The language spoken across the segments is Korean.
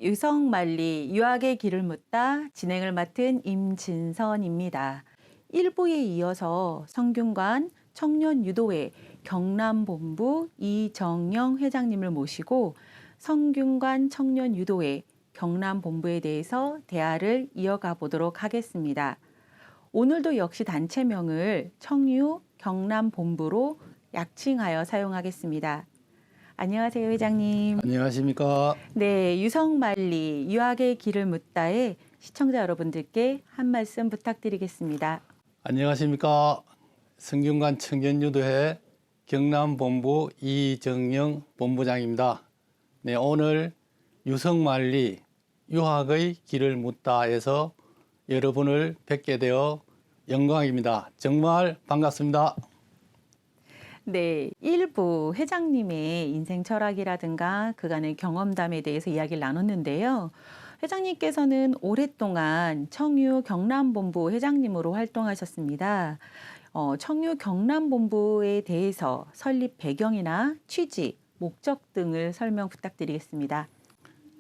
유성만리 유학의 길을 묻다 진행을 맡은 임진선입니다. 1부에 이어서 성균관 청년유도회 경남본부 이정영 회장님을 모시고 성균관 청년유도회 경남본부에 대해서 대화를 이어가 보도록 하겠습니다. 오늘도 역시 단체명을 청유 경남본부로 약칭하여 사용하겠습니다. 안녕하세요, 회장님. 안녕하십니까. 네, 유성만리 유학의 길을 묻다에 시청자 여러분들께 한 말씀 부탁드리겠습니다. 안녕하십니까. 성균관 청년유도회 경남본부 이정영 본부장입니다. 네, 오늘 유성만리 유학의 길을 묻다에서 여러분을 뵙게 되어 영광입니다. 정말 반갑습니다. 네, 일부 회장님의 인생 철학이라든가 그간의 경험담에 대해서 이야기를 나눴는데요. 회장님께서는 오랫동안 청유 경남본부 회장님으로 활동하셨습니다. 청유 경남본부에 대해서 설립 배경이나 취지, 목적 등을 설명 부탁드리겠습니다.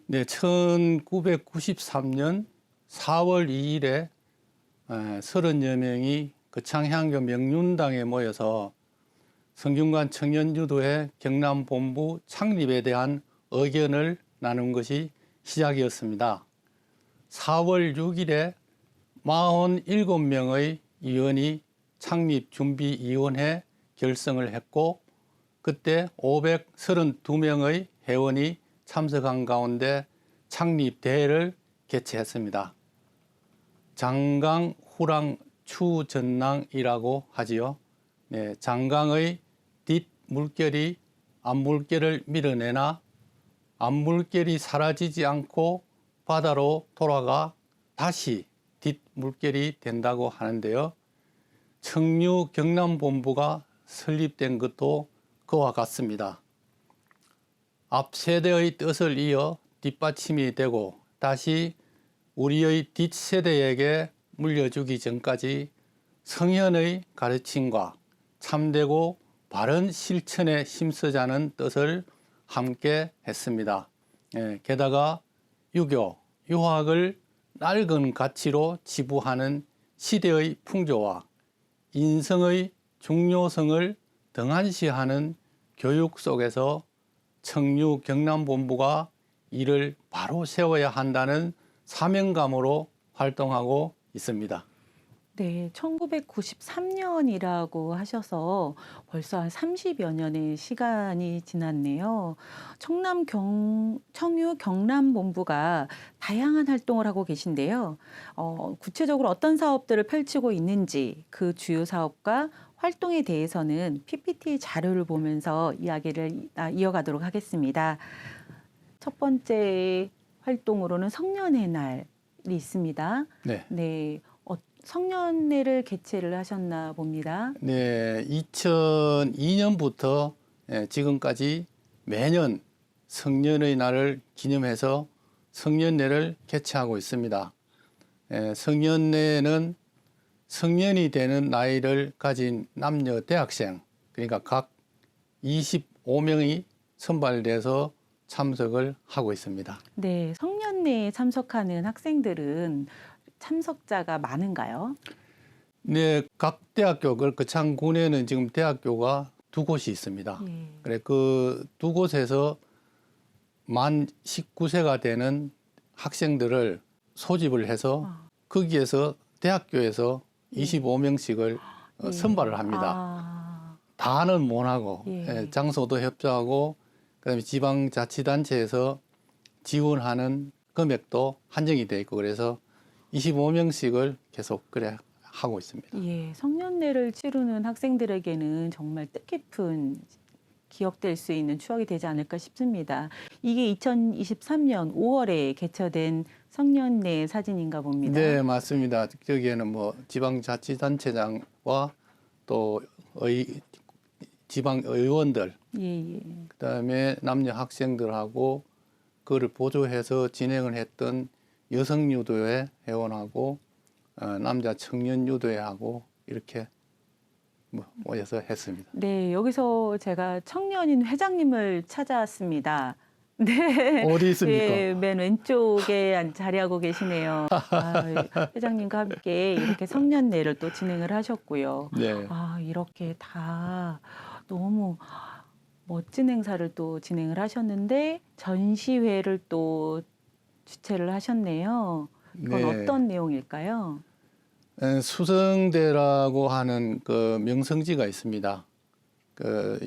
네, 1993년 4월 2일에 30여 명이 거창향교 명륜당에 모여서 성균관 청년유도회 경남본부 창립에 대한 의견을 나눈 것이 시작이었습니다. 4월 6일에 47명의 위원이 창립준비위원회 결성을 했고 그때 532명의 회원이 참석한 가운데 창립대회를 개최했습니다. 장강, 후랑, 추전랑이라고 하지요. 네, 장강의 뒷물결이 앞물결을 밀어내나 앞물결이 사라지지 않고 바다로 돌아가 다시 뒷물결이 된다고 하는데요. 청유 경남본부가 설립된 것도 그와 같습니다. 앞 세대의 뜻을 이어 뒷받침이 되고 다시 우리의 뒷세대에게 물려주기 전까지 성현의 가르침과 참되고 바른 실천에 힘쓰자는 뜻을 함께 했습니다. 게다가 유교, 유학을 낡은 가치로 지부하는 시대의 풍조와 인성의 중요성을 등한시하는 교육 속에서 청유 경남본부가 이를 바로 세워야 한다는 사명감으로 활동하고 있습니다. 네, 1993년이라고 하셔서 벌써 한 30여 년의 시간이 지났네요. 청유 경남본부가 다양한 활동을 하고 계신데요. 구체적으로 어떤 사업들을 펼치고 있는지 그 주요 사업과 활동에 대해서는 PPT 자료를 보면서 이야기를 이어가도록 하겠습니다. 첫 번째 활동으로는 성년의 날이 있습니다. 네. 네. 성년회를 개최를 하셨나 봅니다. 네, 2002년부터 지금까지 매년 성년의 날을 기념해서 성년회를 개최하고 있습니다. 성년회는 성년이 되는 나이를 가진 남녀 대학생, 그러니까 각 25명이 선발돼서 참석을 하고 있습니다. 네, 성년회에 참석하는 학생들은 참석자가 많은가요? 네, 각 대학교, 거창군에는 지금 대학교가 두 곳이 있습니다. 그래, 그 두 곳에서 만 19세가 되는 학생들을 소집을 해서 거기에서 대학교에서 25명씩을 선발을 합니다. 다는 못하고 장소도 협조하고 그다음에 지방자치단체에서 지원하는 금액도 한정이 돼 있고 그래서 25명씩을 계속 그래 하고 있습니다. 예, 성년회를 치르는 학생들에게는 정말 뜻깊은 기억될 수 있는 추억이 되지 않을까 싶습니다. 이게 2023년 5월에 개최된 성년회 사진인가 봅니다. 네, 맞습니다. 저기에는 뭐 지방자치단체장과 또 지방 의원들, 그다음에 남녀 학생들하고 그를 보조해서 진행을 했던 여성유도회 회원하고 남자 청년유도회하고 이렇게 모여서 했습니다. 네, 여기서 제가 청년인 회장님을 찾아왔습니다. 네. 어디 있습니까? 예, 맨 왼쪽에 자리하고 계시네요. 회장님과 함께 이렇게 성년례를 또 진행을 하셨고요. 네. 이렇게 다 너무 멋진 행사를 또 진행을 하셨는데 전시회를 또 주최를 하셨네요. 그건 네. 어떤 내용일까요? 수성대라고 하는 그 명성지가 있습니다. 그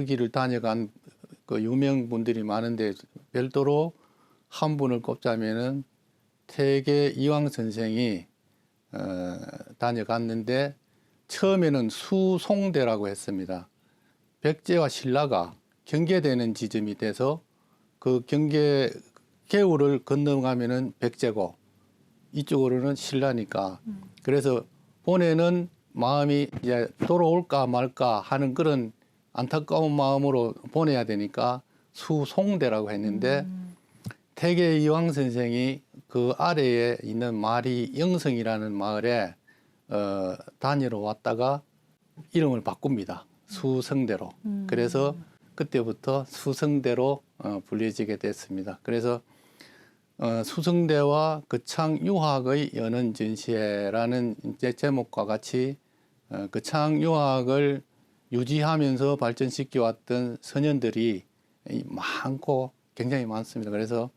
길을 다녀간 그 유명 분들이 많은데 별도로 한 분을 꼽자면은 태계 이황 선생이 다녀갔는데 처음에는 수송대라고 했습니다. 백제와 신라가 경계되는 지점이 돼서 그 경계 개울을 건너가면은 백제고 이쪽으로는 신라니까 그래서 본에는 마음이 이제 돌아올까 말까 하는 그런 안타까운 마음으로 보내야 되니까 수송대라고 했는데 태계 이황 선생이 그 아래에 있는 마리 영성이라는 마을에 다니러 왔다가 이름을 바꿉니다. 수성대로. 그래서 그때부터 수성대로 불려지게 됐습니다. 그래서 수성대와 거창유학의 연원 전시회라는 이제 제목과 같이 거창유학을 유지하면서 발전시켜 왔던 선현들이 많고 굉장히 많습니다. 그래서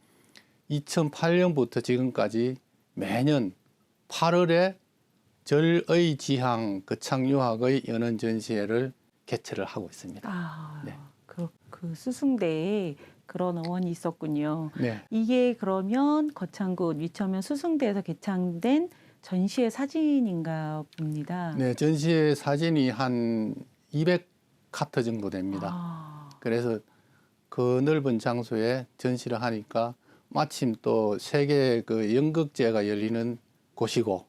2008년부터 지금까지 매년 8월에 절의 지향 거창유학의 연원 전시회를 개최를 하고 있습니다. 네. 그 수승대에 그런 어원이 있었군요. 네. 이게 그러면 거창군 위천면 수승대에서 개창된 전시회 사진인가 봅니다. 네, 전시회 사진이 한 200카트 정도 됩니다. 그래서 그 넓은 장소에 전시를 하니까 마침 또 세계 그 연극제가 열리는 곳이고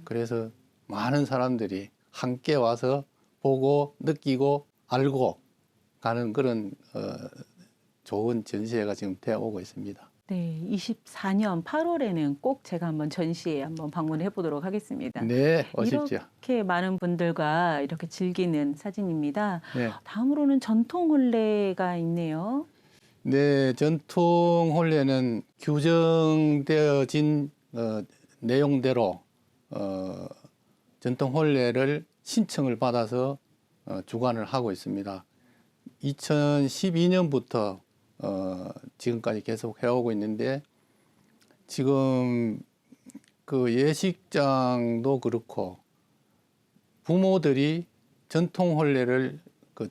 그래서 많은 사람들이 함께 와서 보고 느끼고 알고 가는 그런 좋은 전시회가 지금 되어 오고 있습니다. 네, 24년 8월에는 꼭 제가 한번 전시회 한번 방문해 보도록 하겠습니다. 네, 오십시오. 이렇게 많은 분들과 이렇게 즐기는 사진입니다. 네. 다음으로는 전통 혼례가 있네요. 네, 전통 혼례는 규정되어진 내용대로 전통 혼례를 신청을 받아서 주관을 하고 있습니다. 2012년부터 지금까지 계속 해오고 있는데 지금 그 예식장도 그렇고 부모들이 전통 혼례를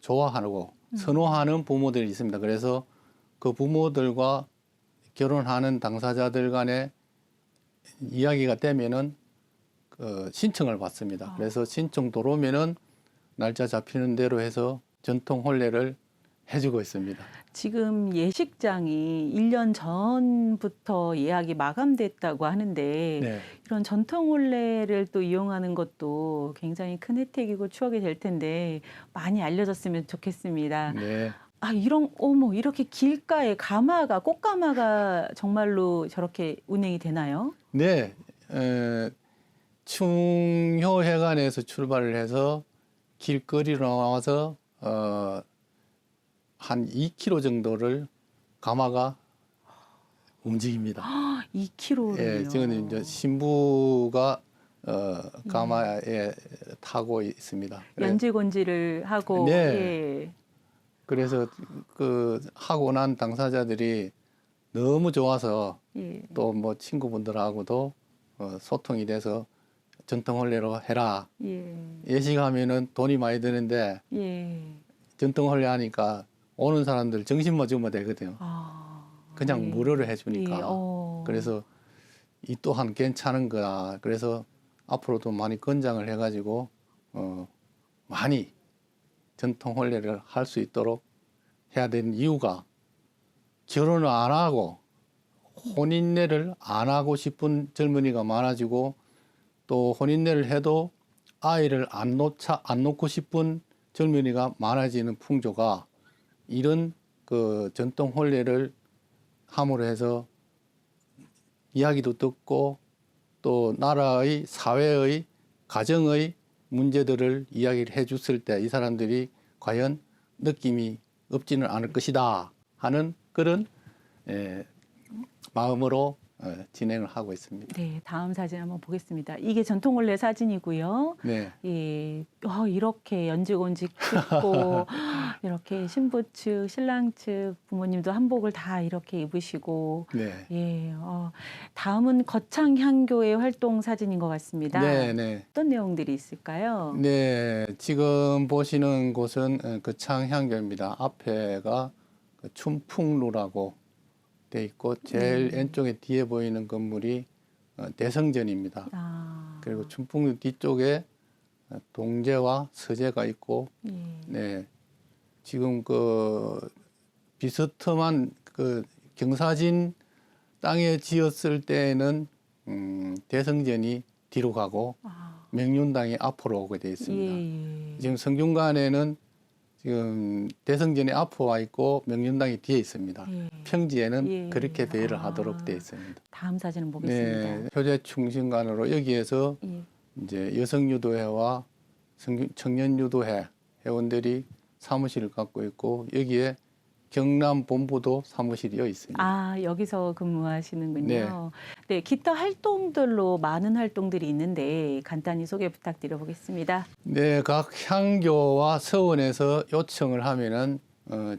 좋아하고 선호하는 부모들이 있습니다. 그래서 그 부모들과 결혼하는 당사자들 간에 이야기가 되면은 신청을 받습니다. 그래서 신청 들어오면은 날짜 잡히는 대로 해서 전통 혼례를 해주고 있습니다. 지금 예식장이 1년 전부터 예약이 마감됐다고 하는데 네. 이런 전통 혼례를 또 이용하는 것도 굉장히 큰 혜택이고 추억이 될 텐데 많이 알려졌으면 좋겠습니다. 네. 이렇게 길가에 꽃가마가 정말로 저렇게 운행이 되나요? 네. 충효회관에서 출발을 해서 길거리로 나와서 한 2km 정도를 가마가 움직입니다. 2km를요. 예, 지금 이제 신부가 가마에 타고 있습니다. 연지곤지를 하고 네. 예. 그래서 그 하고 난 당사자들이 너무 좋아서 예. 또 뭐 친구분들하고도 소통이 돼서 전통 혼례로 해라. 예. 예식하면은 돈이 많이 드는데 예. 전통 혼례 하니까 오는 사람들 정신만 주면 되거든요. 그냥 예. 무료로 해주니까. 예. 그래서 이 또한 괜찮은 거다. 그래서 앞으로도 많이 권장을 해가지고 많이 전통 혼례를 할 수 있도록 해야 되는 이유가 결혼을 안 하고 혼인례를 안 하고 싶은 젊은이가 많아지고 또 혼인례를 해도 아이를 안 놓고 싶은 젊은이가 많아지는 풍조가 이런 그 전통 혼례를 함으로 해서 이야기도 듣고 또 나라의 사회의 가정의 문제들을 이야기를 해줬을 때 이 사람들이 과연 느낌이 없지는 않을 것이다 하는 그런 예, 마음으로 진행을 하고 있습니다. 네, 다음 사진 한번 보겠습니다. 이게 전통혼례 사진이고요. 네, 예, 이렇게 연직온직 입고 이렇게 신부 측, 신랑 측 부모님도 한복을 다 이렇게 입으시고 네, 예, 다음은 거창향교의 활동 사진인 것 같습니다. 네, 네. 어떤 내용들이 있을까요? 네, 지금 보시는 곳은 거창향교입니다. 앞에가 그 춘풍루라고 돼 있고 제일 왼쪽에 뒤에 보이는 건물이 대성전입니다. 아, 그리고 춘풍루 뒤쪽에 동제와 서제가 있고, 예. 네, 지금 그 비스듬한 그 경사진 땅에 지었을 때에는 대성전이 뒤로 가고 아, 명륜당이 앞으로 오게 되어 있습니다. 예, 예. 지금 성균관에는 지금 대성전이 앞으로 와 있고 명륜당이 뒤에 있습니다. 예. 평지에는 예. 그렇게 배열을 아. 하도록 되어 있습니다. 다음 사진을 보겠습니다. 네, 효제 충신관으로 여기에서 예. 이제 여성유도회와 청년유도회 회원들이 사무실을 갖고 있고 여기에 경남 본부도 사무실이 있습니다. 아, 여기서 근무하시는군요. 네, 기타 활동들로 많은 활동들이 있는데 간단히 소개 부탁드려 보겠습니다. 네, 각 향교와 서원에서 요청을 하면은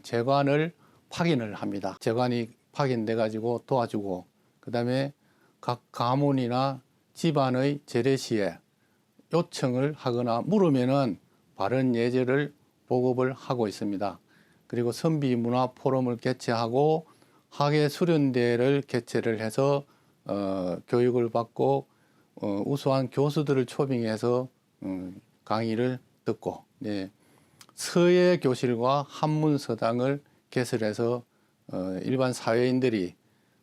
재관을 확인을 합니다. 재관이 확인돼 가지고 도와주고 그다음에 각 가문이나 집안의 재래시에 요청을 하거나 물으면은 바른 예절을 보급을 하고 있습니다. 그리고 선비 문화 포럼을 개최하고 학예 수련대를 개최를 해서 교육을 받고 우수한 교수들을 초빙해서 강의를 듣고, 네, 서예 교실과 한문 서당을 개설해서 일반 사회인들이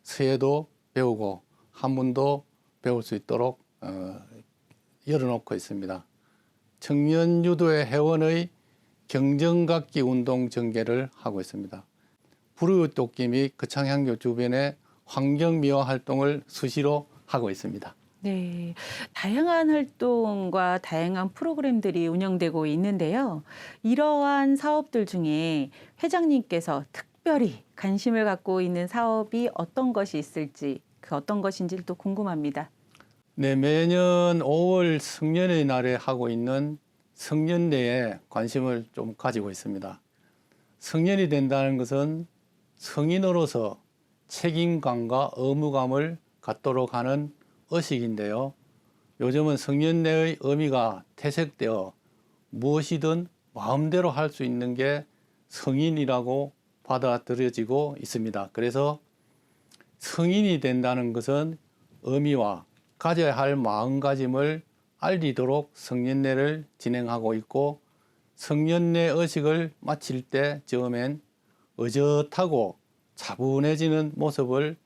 서예도 배우고 한문도 배울 수 있도록 열어놓고 있습니다. 청년유도회 회원의 경정각기 운동 전개를 하고 있습니다. 불우웃돕기 및 거창향교 주변의 환경미화 활동을 수시로 하고 있습니다. 네, 다양한 활동과 다양한 프로그램들이 운영되고 있는데요. 이러한 사업들 중에 회장님께서 특별히 관심을 갖고 있는 사업이 어떤 것이 있을지, 그 어떤 것인지 또 궁금합니다. 네, 매년 5월 성년의 날에 하고 있는 성년례에 관심을 좀 가지고 있습니다. 성년이 된다는 것은 성인으로서 책임감과 의무감을 갖도록 하는 의식인데요. 요즘은 성년례의 의미가 퇴색되어 무엇이든 마음대로 할 수 있는 게 성인이라고 받아들여지고 있습니다. 그래서 성인이 된다는 것은 의미와 가져야 할 마음가짐을 알리도록 성년례를 진행하고 있고 성년례 의식을 마칠 때 처음엔 의젓하고 차분해지는 모습을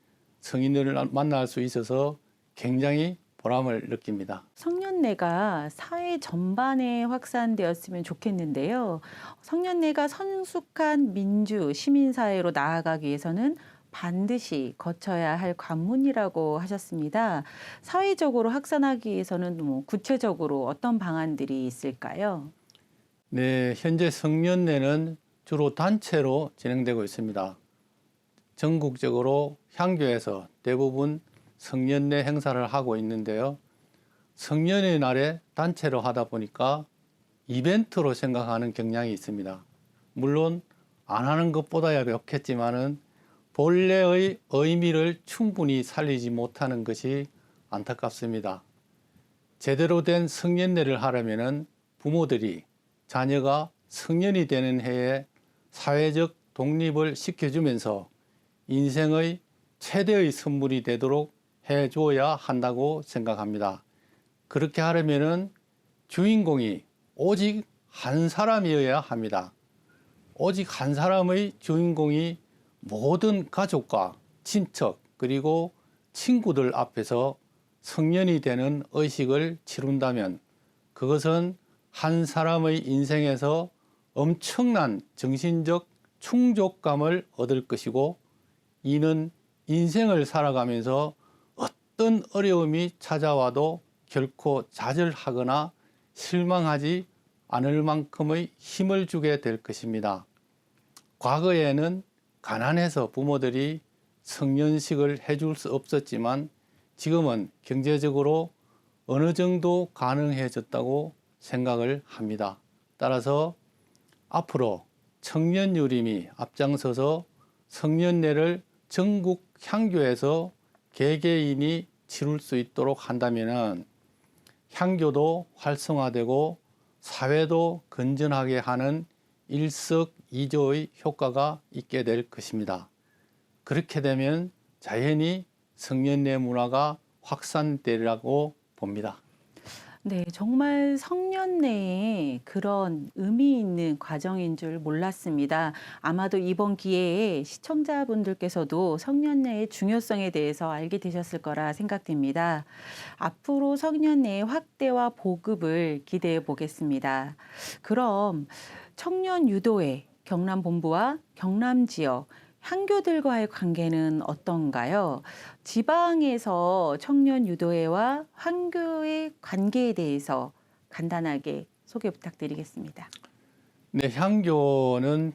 성인들을 만날 수 있어서 굉장히 보람을 느낍니다. 성년례가 사회 전반에 확산되었으면 좋겠는데요. 성년례가 성숙한 민주, 시민사회로 나아가기 위해서는 반드시 거쳐야 할 관문이라고 하셨습니다. 사회적으로 확산하기 위해서는 구체적으로 어떤 방안들이 있을까요? 네, 현재 성년례는 주로 단체로 진행되고 있습니다. 전국적으로 향교에서 대부분 성년례 행사를 하고 있는데요. 성년의 날에 단체로 하다 보니까 이벤트로 생각하는 경향이 있습니다. 물론 안 하는 것보다야 좋겠지만은 본래의 의미를 충분히 살리지 못하는 것이 안타깝습니다. 제대로 된 성년례를 하려면은 부모들이 자녀가 성년이 되는 해에 사회적 독립을 시켜주면서 인생의 최대의 선물이 되도록 해줘야 한다고 생각합니다. 그렇게 하려면은 주인공이 오직 한 사람이어야 합니다. 오직 한 사람의 주인공이 모든 가족과 친척 그리고 친구들 앞에서 성년이 되는 의식을 치룬다면 그것은 한 사람의 인생에서 엄청난 정신적 충족감을 얻을 것이고 이는 인생을 살아가면서 어떤 어려움이 찾아와도 결코 좌절하거나 실망하지 않을 만큼의 힘을 주게 될 것입니다. 과거에는 가난해서 부모들이 성년식을 해줄 수 없었지만 지금은 경제적으로 어느 정도 가능해졌다고 생각을 합니다. 따라서 앞으로 청년유림이 앞장서서 성년례를 전국 향교에서 개개인이 치룰 수 있도록 한다면 향교도 활성화되고 사회도 건전하게 하는 일석이조의 효과가 있게 될 것입니다. 그렇게 되면 자연히 성년례 문화가 확산되리라고 봅니다. 네, 정말 성년내에 그런 의미 있는 과정인 줄 몰랐습니다. 아마도 이번 기회에 시청자분들께서도 성년내의 중요성에 대해서 알게 되셨을 거라 생각됩니다. 앞으로 성년내의 확대와 보급을 기대해 보겠습니다. 그럼 청년 유도회 경남본부와 경남 지역 향교들과의 관계는 어떤가요? 지방에서 청년 유도회와 향교의 관계에 대해서 간단하게 소개 부탁드리겠습니다. 네, 향교는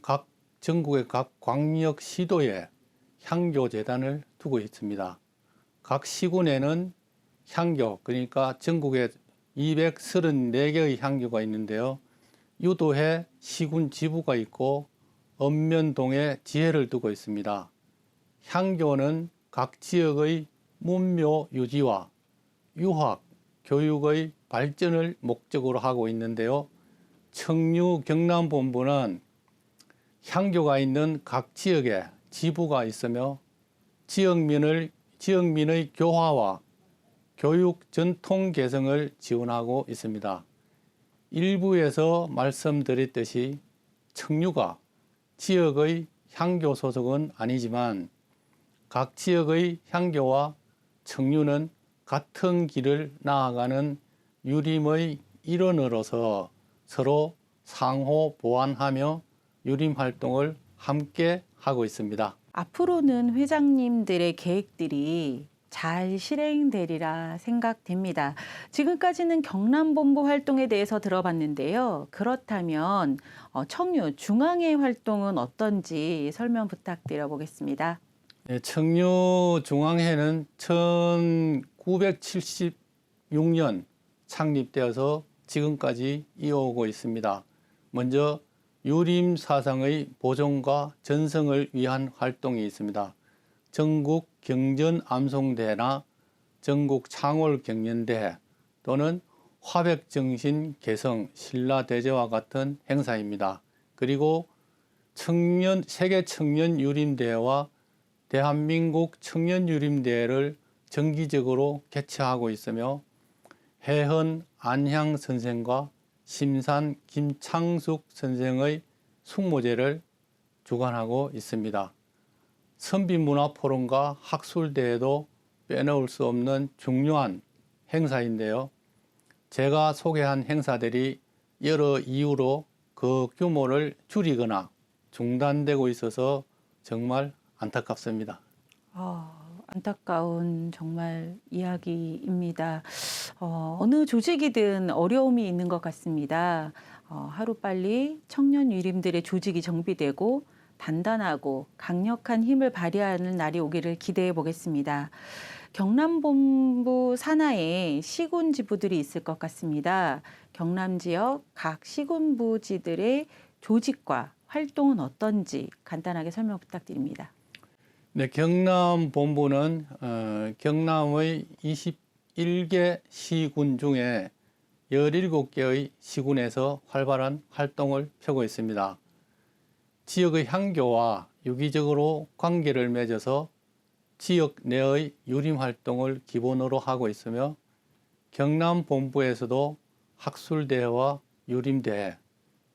각 전국의 각 광역 시도에 향교재단을 두고 있습니다. 각 시군에는 향교, 그러니까 전국에 234개의 향교가 있는데요. 유도회 시군 지부가 있고 읍면동에 지회를 두고 있습니다. 향교는 각 지역의 문묘 유지와 유학, 교육의 발전을 목적으로 하고 있는데요. 청유 경남본부는 향교가 있는 각 지역에 지부가 있으며 지역민의 교화와 교육 전통 개성을 지원하고 있습니다. 일부에서 말씀드렸듯이 청유가 지역의 향교 소속은 아니지만 각 지역의 향교와 청유는 같은 길을 나아가는 유림의 일원으로서 서로 상호 보완하며 유림 활동을 함께 하고 있습니다. 앞으로는 회장님들의 계획들이 잘 실행되리라 생각됩니다. 지금까지는 경남본부 활동에 대해서 들어봤는데요. 그렇다면 청유 중앙회 활동은 어떤지 설명 부탁드려 보겠습니다. 네, 청유 중앙회는 1976년 창립되어서 지금까지 이어오고 있습니다. 먼저 유림 사상의 보존과 전승을 위한 활동이 있습니다. 전국 경전 암송대회나 전국 창월 경연대회 또는 화백정신 개성 신라대제와 같은 행사입니다. 그리고 세계 청년유림대회와 대한민국 청년유림대회를 정기적으로 개최하고 있으며 해헌 안향 선생과 심산 김창숙 선생의 숙모제를 주관하고 있습니다. 선비문화포럼과 학술대회도 빼놓을 수 없는 중요한 행사인데요. 제가 소개한 행사들이 여러 이유로 그 규모를 줄이거나 중단되고 있어서 정말 안타깝습니다. 안타까운 정말 이야기입니다. 어느 조직이든 어려움이 있는 것 같습니다. 하루빨리 청년 유림들의 조직이 정비되고 단단하고 강력한 힘을 발휘하는 날이 오기를 기대해 보겠습니다. 경남본부 산하에 시군 지부들이 있을 것 같습니다. 경남 지역 각 시군부지들의 조직과 활동은 어떤지 간단하게 설명 부탁드립니다. 네, 경남본부는 경남의 21개 시군 중에 17개의 시군에서 활발한 활동을 펴고 있습니다. 지역의 향교와 유기적으로 관계를 맺어서 지역 내의 유림 활동을 기본으로 하고 있으며 경남본부에서도 학술대회와 유림대회,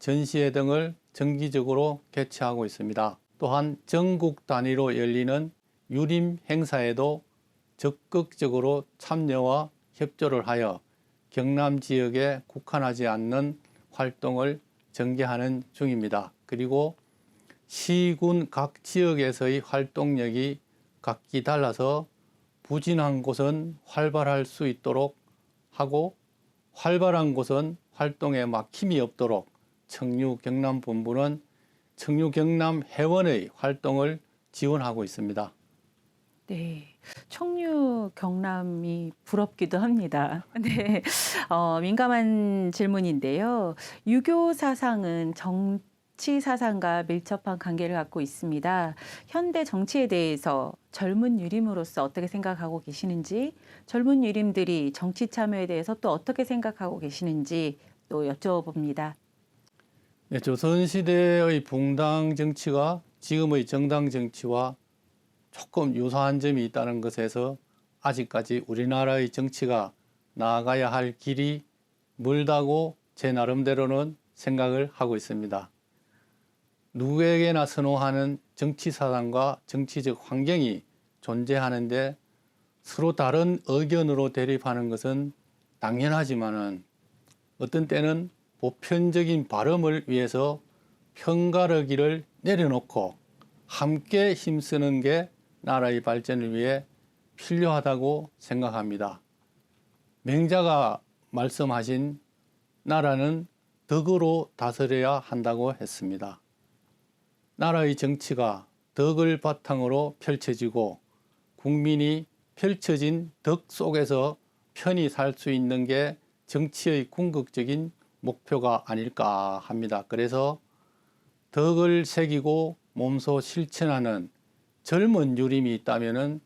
전시회 등을 정기적으로 개최하고 있습니다. 또한 전국 단위로 열리는 유림 행사에도 적극적으로 참여와 협조를 하여 경남 지역에 국한하지 않는 활동을 전개하는 중입니다. 그리고 시군 각 지역에서의 활동력이 각기 달라서 부진한 곳은 활발할 수 있도록 하고 활발한 곳은 활동에 막힘이 없도록 청유 경남본부는 청유 경남 회원의 활동을 지원하고 있습니다. 네. 청류 경남이 부럽기도 합니다. 네. 민감한 질문인데요. 유교 사상은 정치 사상과 밀접한 관계를 갖고 있습니다. 현대 정치에 대해서 젊은 유림으로서 어떻게 생각하고 계시는지, 젊은 유림들이 정치 참여에 대해서 또 어떻게 생각하고 계시는지 또 여쭤봅니다. 네, 조선시대의 붕당 정치가 지금의 정당 정치와 조금 유사한 점이 있다는 것에서 아직까지 우리나라의 정치가 나아가야 할 길이 멀다고 제 나름대로는 생각을 하고 있습니다. 누구에게나 선호하는 정치 사상과 정치적 환경이 존재하는데 서로 다른 의견으로 대립하는 것은 당연하지만은 어떤 때는 보편적인 발음을 위해서 편가르기를 내려놓고 함께 힘쓰는 게 나라의 발전을 위해 필요하다고 생각합니다. 맹자가 말씀하신 나라는 덕으로 다스려야 한다고 했습니다. 나라의 정치가 덕을 바탕으로 펼쳐지고 국민이 펼쳐진 덕 속에서 편히 살 수 있는 게 정치의 궁극적인 목표가 아닐까 합니다. 그래서 덕을 새기고 몸소 실천하는 젊은 유림이 있다면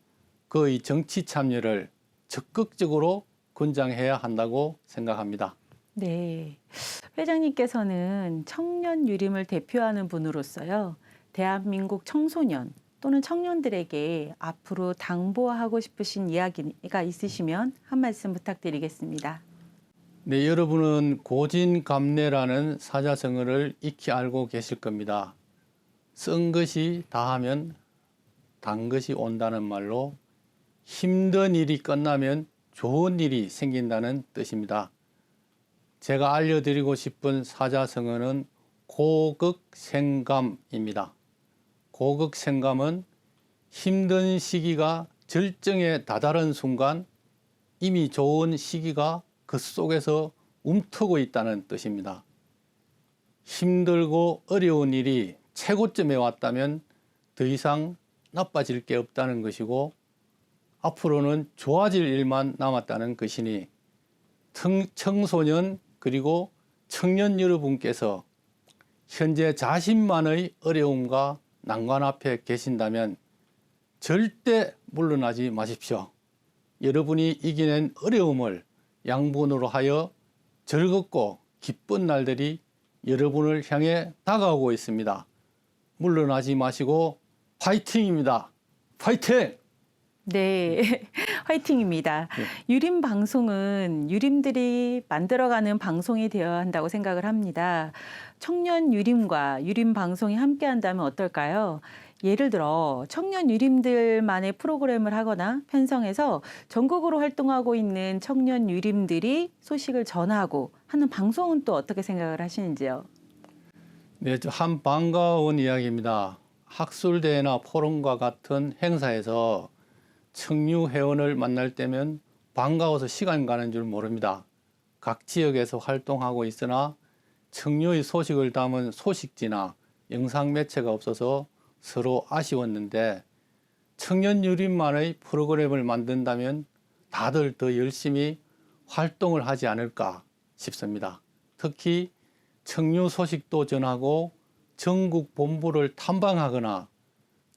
그의 정치 참여를 적극적으로 권장해야 한다고 생각합니다. 네. 회장님께서는 청년 유림을 대표하는 분으로서요. 대한민국 청소년 또는 청년들에게 앞으로 당부하고 싶으신 이야기가 있으시면 한 말씀 부탁드리겠습니다. 네, 여러분은 고진감래라는 사자성어를 익히 알고 계실 겁니다. 쓴 것이 다하면 단 것이 온다는 말로 힘든 일이 끝나면 좋은 일이 생긴다는 뜻입니다. 제가 알려드리고 싶은 사자성어는 고극생감입니다. 고극생감은 힘든 시기가 절정에 다다른 순간 이미 좋은 시기가 그 속에서 움트고 있다는 뜻입니다. 힘들고 어려운 일이 최고점에 왔다면 더 이상 나빠질 게 없다는 것이고 앞으로는 좋아질 일만 남았다는 것이니 청소년 그리고 청년 여러분께서 현재 자신만의 어려움과 난관 앞에 계신다면 절대 물러나지 마십시오. 여러분이 이겨낸 어려움을 양분으로 하여 즐겁고 기쁜 날들이 여러분을 향해 다가오고 있습니다. 물러나지 마시고 파이팅입니다. 파이팅! 네, 화이팅입니다. 유림 방송은 유림들이 만들어가는 방송이 되어야 한다고 생각을 합니다. 청년 유림과 유림 방송이 함께 한다면 어떨까요? 예를 들어 청년 유림들만의 프로그램을 하거나 편성해서 전국으로 활동하고 있는 청년 유림들이 소식을 전하고 하는 방송은 또 어떻게 생각을 하시는지요? 네, 한 반가운 이야기입니다. 학술대회나 포럼과 같은 행사에서 청유 회원을 만날 때면 반가워서 시간 가는 줄 모릅니다. 각 지역에서 활동하고 있으나 청유의 소식을 담은 소식지나 영상 매체가 없어서 서로 아쉬웠는데 청년 유림만의 프로그램을 만든다면 다들 더 열심히 활동을 하지 않을까 싶습니다. 특히 청유 소식도 전하고 전국 본부를 탐방하거나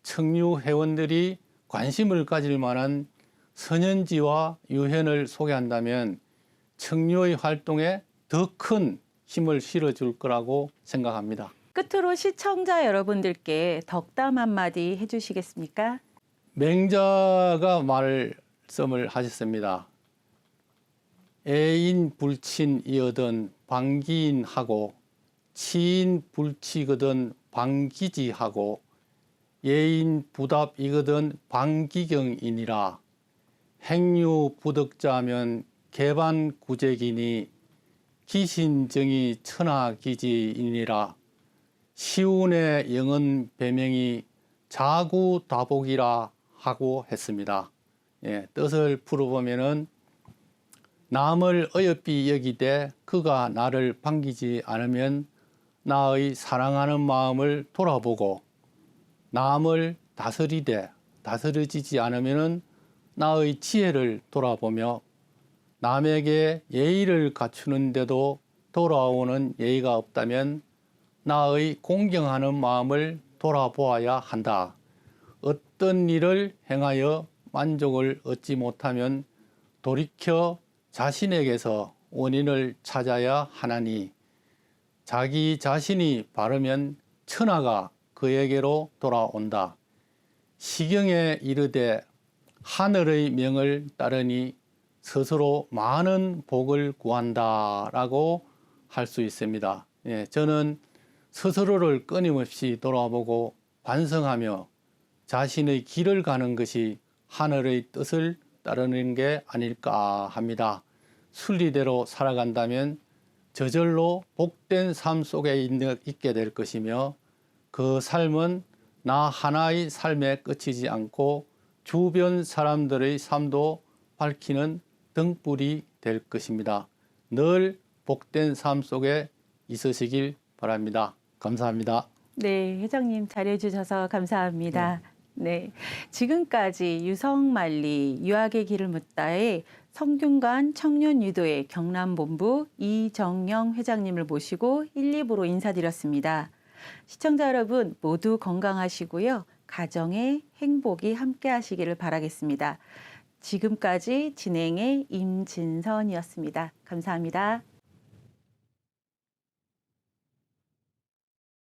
청유 회원들이 관심을 가질 만한 선현지와 유hen을 소개한다면 청유의 활동에 더 큰 힘을 실어줄 거라고 생각합니다. 끝으로 시청자 여러분들께 덕담 한마디 해주시겠습니까? 맹자가 말씀을 하셨습니다. 애인 불친이거든 방기인하고 치인 불치거든 방기지하고 예인 부답이거든 방기경이니라. 행유 부덕자면 개반구제기니 기신정이 천하기지이니라. 시운의 영은 배명이 자구다복이라 하고 했습니다. 뜻을 풀어보면은 남을 어여삐 여기되 그가 나를 반기지 않으면 나의 사랑하는 마음을 돌아보고 남을 다스려지지 않으면은 나의 지혜를 돌아보며 남에게 예의를 갖추는데도 돌아오는 예의가 없다면 나의 공경하는 마음을 돌아보아야 한다. 어떤 일을 행하여 만족을 얻지 못하면 돌이켜 자신에게서 원인을 찾아야 하나니 자기 자신이 바르면 천하가 그에게로 돌아온다. 시경에 이르되 하늘의 명을 따르니 스스로 많은 복을 구한다라고 할 수 있습니다. 예, 저는 스스로를 끊임없이 돌아보고 반성하며 자신의 길을 가는 것이 하늘의 뜻을 따르는 게 아닐까 합니다. 순리대로 살아간다면 저절로 복된 삶 속에 있게 될 것이며 그 삶은 나 하나의 삶에 그치지 않고 주변 사람들의 삶도 밝히는 등불이 될 것입니다. 늘 복된 삶 속에 있으시길 바랍니다. 감사합니다. 네, 회장님 잘해주셔서 감사합니다. 네, 지금까지 유성만리 유학의 길을 묻다의 성균관 청년유도회 경남본부 이정영 회장님을 모시고 1, 2부로 인사드렸습니다. 시청자 여러분 모두 건강하시고요. 가정의 행복이 함께 하시기를 바라겠습니다. 지금까지 진행의 임진선이었습니다. 감사합니다.